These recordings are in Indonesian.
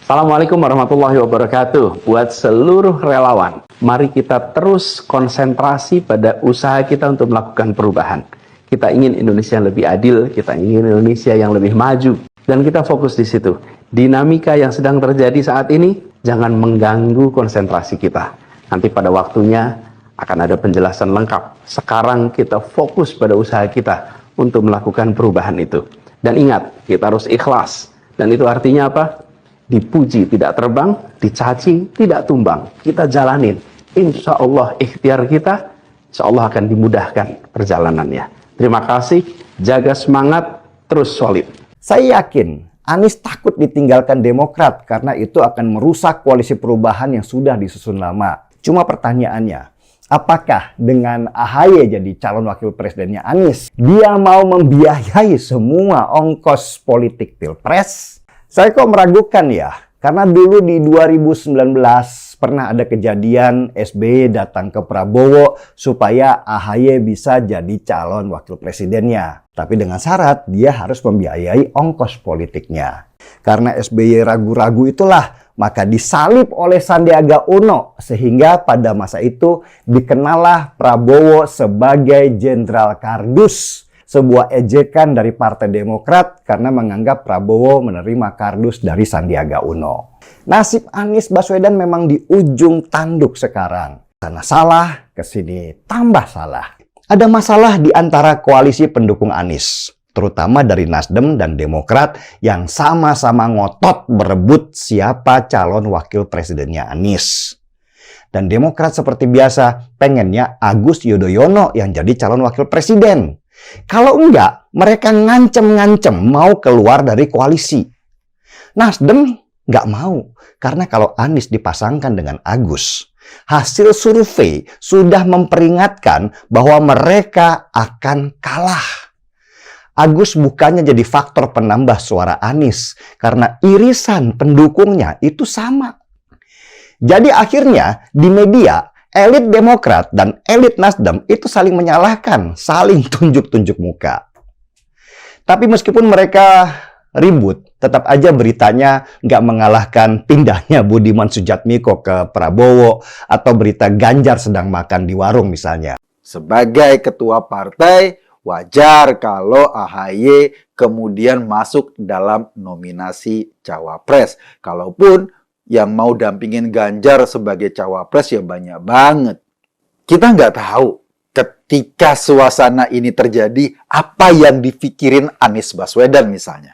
Assalamualaikum warahmatullahi wabarakatuh. Buat seluruh relawan, mari kita terus konsentrasi pada usaha kita untuk melakukan perubahan. Kita ingin Indonesia yang lebih adil, kita ingin Indonesia yang lebih maju, dan kita fokus di situ. Dinamika yang sedang terjadi saat ini jangan mengganggu konsentrasi kita. Nanti pada waktunya akan ada penjelasan lengkap. Sekarang kita fokus pada usaha kita untuk melakukan perubahan itu. Dan ingat, kita harus ikhlas. Dan itu artinya apa? Dipuji tidak terbang, dicaci tidak tumbang. Kita jalanin. Insya Allah ikhtiar kita, insya Allah akan dimudahkan perjalanannya. Terima kasih, jaga semangat, terus solid. Saya yakin Anies takut ditinggalkan Demokrat karena itu akan merusak koalisi perubahan yang sudah disusun lama. Cuma pertanyaannya, apakah dengan AHY jadi calon wakil presidennya Anies, dia mau membiayai semua ongkos politik Pilpres? Saya kok meragukan ya, karena dulu di 2019 pernah ada kejadian SBY datang ke Prabowo supaya AHY bisa jadi calon wakil presidennya. Tapi dengan syarat dia harus membiayai ongkos politiknya. Karena SBY ragu-ragu itulah, maka disalib oleh Sandiaga Uno sehingga pada masa itu dikenallah Prabowo sebagai Jenderal Kardus. Sebuah ejekan dari Partai Demokrat karena menganggap Prabowo menerima kardus dari Sandiaga Uno. Nasib Anies Baswedan memang di ujung tanduk sekarang. Sana salah, kesini tambah salah. Ada masalah di antara koalisi pendukung Anies, terutama dari Nasdem dan Demokrat yang sama-sama ngotot berebut siapa calon wakil presidennya Anies. Dan Demokrat seperti biasa pengennya Agus Yudhoyono yang jadi calon wakil presiden. Kalau enggak, mereka ngancem-ngancem mau keluar dari koalisi. Nasdem nggak mau, karena kalau Anies dipasangkan dengan Agus, hasil survei sudah memperingatkan bahwa mereka akan kalah. Agus bukannya jadi faktor penambah suara Anies, karena irisan pendukungnya itu sama. Jadi akhirnya di media, elit Demokrat dan elit Nasdem itu saling menyalahkan, saling tunjuk-tunjuk muka. Tapi meskipun mereka ribut, tetap aja beritanya nggak mengalahkan pindahnya Budiman Sujatmiko ke Prabowo atau berita Ganjar sedang makan di warung misalnya. Sebagai ketua partai, wajar kalau AHY kemudian masuk dalam nominasi cawapres. Kalaupun yang mau dampingin Ganjar sebagai cawapres ya banyak banget. Kita nggak tahu ketika suasana ini terjadi apa yang dipikirin Anies Baswedan misalnya.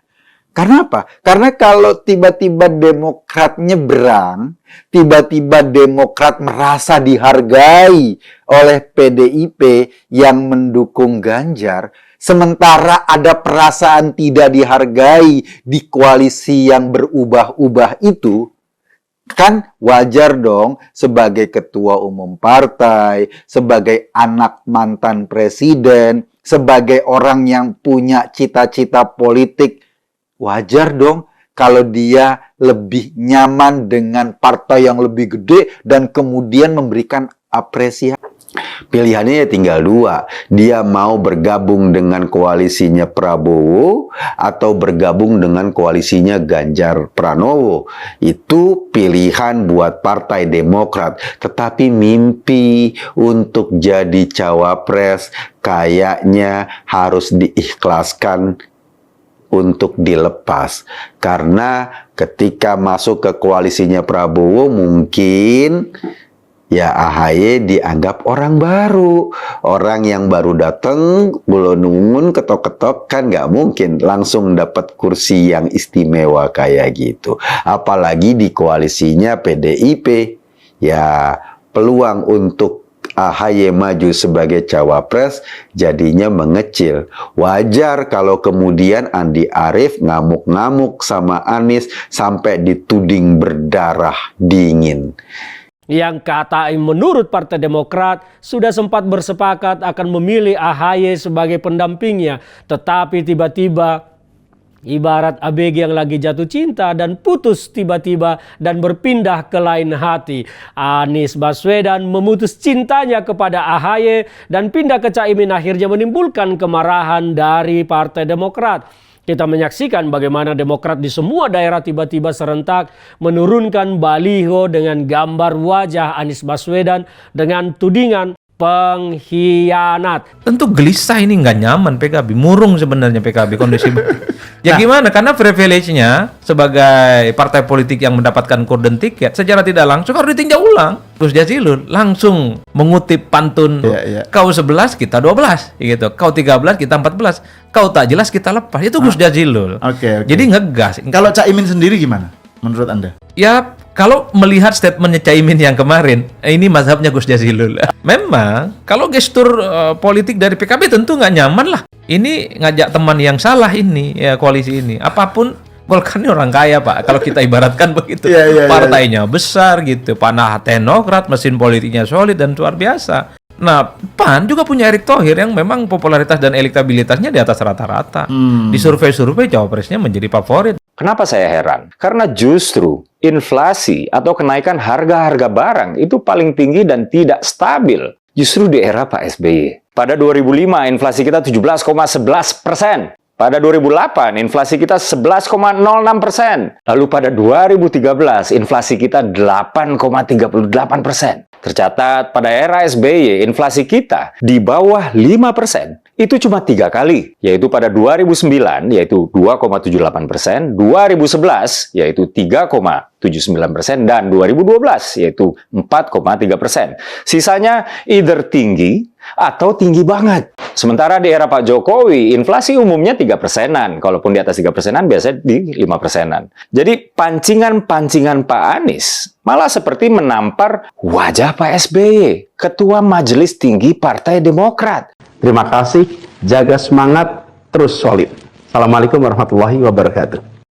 Karena apa? Karena kalau tiba-tiba Demokrat nyebrang, tiba-tiba Demokrat merasa dihargai oleh PDIP yang mendukung Ganjar, sementara ada perasaan tidak dihargai di koalisi yang berubah-ubah itu, kan wajar dong sebagai ketua umum partai, sebagai anak mantan presiden, sebagai orang yang punya cita-cita politik, wajar dong kalau dia lebih nyaman dengan partai yang lebih gede dan kemudian memberikan apresiasi. Pilihannya ya tinggal dua. Dia mau bergabung dengan koalisinya Prabowo atau bergabung dengan koalisinya Ganjar Pranowo. Itu pilihan buat Partai Demokrat. Tetapi mimpi untuk jadi cawapres kayaknya harus diikhlaskan untuk dilepas. Karena ketika masuk ke koalisinya Prabowo mungkin ya AHY dianggap orang baru. Orang yang baru datang, belum nungun, ketok-ketok, kan nggak mungkin langsung dapat kursi yang istimewa kayak gitu. Apalagi di koalisinya PDIP. Ya, peluang untuk AHY maju sebagai cawapres jadinya mengecil. Wajar kalau kemudian Andi Arief ngamuk-ngamuk sama Anies sampai dituding berdarah dingin. Yang kata menurut Partai Demokrat sudah sempat bersepakat akan memilih AHY sebagai pendampingnya. Tetapi tiba-tiba ibarat ABG yang lagi jatuh cinta dan putus tiba-tiba dan berpindah ke lain hati. Anies Baswedan memutus cintanya kepada AHY dan pindah ke Caimin akhirnya menimbulkan kemarahan dari Partai Demokrat. Kita menyaksikan bagaimana Demokrat di semua daerah tiba-tiba serentak menurunkan baliho dengan gambar wajah Anies Baswedan dengan tudingan pengkhianat. Tentu gelisah, ini nggak nyaman PKB, murung sebenarnya PKB kondisi. Ya gimana? Karena privilege-nya sebagai partai politik yang mendapatkan korden tiket secara tidak langsung harus ditinjau ulang. Gus Jazilul langsung mengutip pantun, kau 11 kita 12 gitu, kau 13 kita 14, kau tak jelas kita lepas. Itu Gus Jazilul. Oke. Jadi ngegas. Kalau Caimin sendiri gimana menurut Anda? Ya, kalau melihat statementnya Caimin yang kemarin, ini mazhabnya Gus Jazilul. Memang, kalau gestur politik dari PKB tentu nggak nyaman lah. Ini ngajak teman yang salah ini, ya koalisi ini. Apapun, Golkar ini orang kaya Pak, kalau kita ibaratkan begitu. Partainya besar gitu, panah teknokrat, mesin politiknya solid dan luar biasa. Nah, PAN juga punya Erick Thohir yang memang popularitas dan elektabilitasnya di atas rata-rata. Di survei-survei cawapresnya menjadi favorit. Kenapa saya heran? Karena justru inflasi atau kenaikan harga-harga barang itu paling tinggi dan tidak stabil justru di era Pak SBY. Pada 2005 inflasi kita 17,11%. Pada 2008 inflasi kita 11,06%. Lalu pada 2013 inflasi kita 8,38%. Tercatat pada era SBY inflasi kita di bawah 5%. Itu cuma 3 kali, yaitu pada 2009 yaitu 2,78%, 2011 yaitu 3,79%, dan 2012 yaitu 4,3%. Sisanya either tinggi atau tinggi banget. Sementara di era Pak Jokowi, inflasi umumnya 3%-an. Kalaupun di atas 3%-an, biasanya di 5%-an. Jadi pancingan-pancingan Pak Anies malah seperti menampar wajah Pak SBY, Ketua Majelis Tinggi Partai Demokrat. Terima kasih, jaga semangat, terus solid. Assalamualaikum warahmatullahi wabarakatuh.